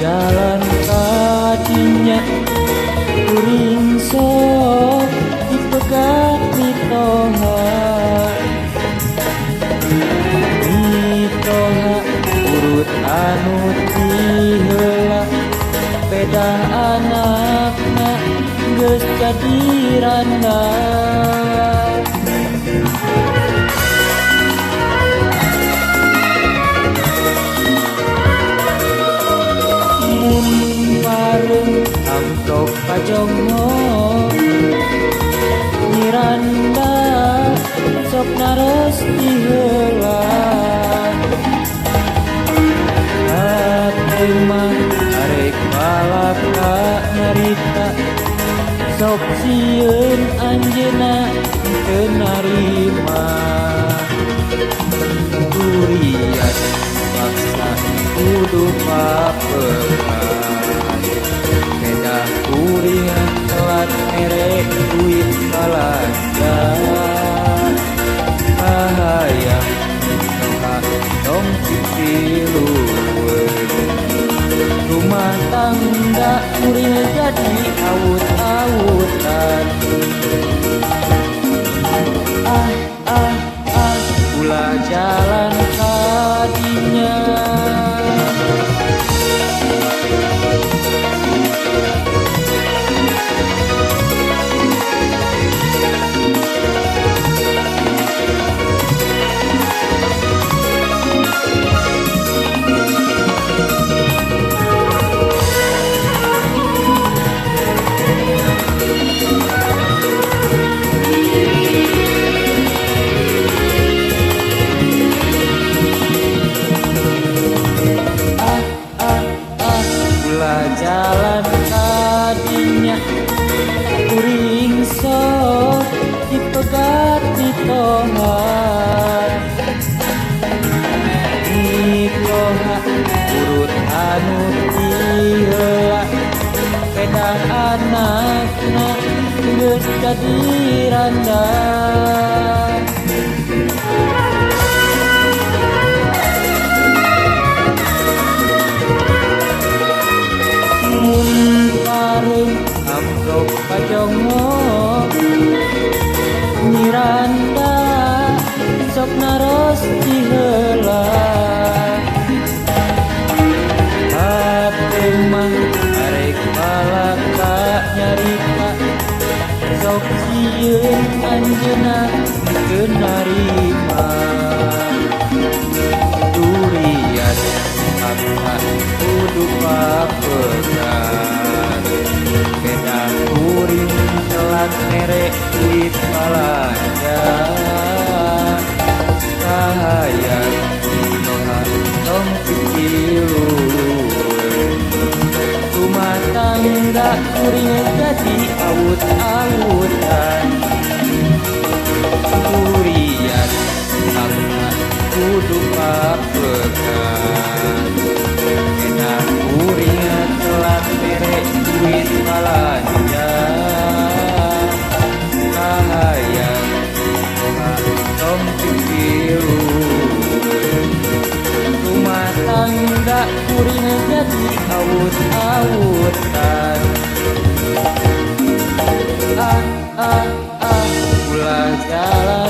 jalan kadinya kuring sok dipegat mitoha urut anu tiheula beda anakna geus jadi randa amtok pajongo miranda sok naros diheula hati mah arek balaka nyarita sok sieun anjeunna teu narima durian paksa kudu papekan beda kuringan telat merek duit balanja hayang toka dong pipilu rumah tangga kuring jadi awut-awutan ulah jalan kadinya jalan kadinya kuring sok dipegat mitoha mitoha urut anu tiheula beda anakna geus jadi randa amtok pajongo miranda sok naros diheula hati mah arek balaka nyarita sok sieun anjeunna teu narima durian paksa kudu papegan beda kuring telat merek duit balanja kahayang toha dong pipilu rumah tangga kuring jadi awut-awutan durian paksa kudu papegan beda kuring telat merek duit balanja kahayang tong pipilu rumah tangga kuring jadi awut-awutan ulah jalan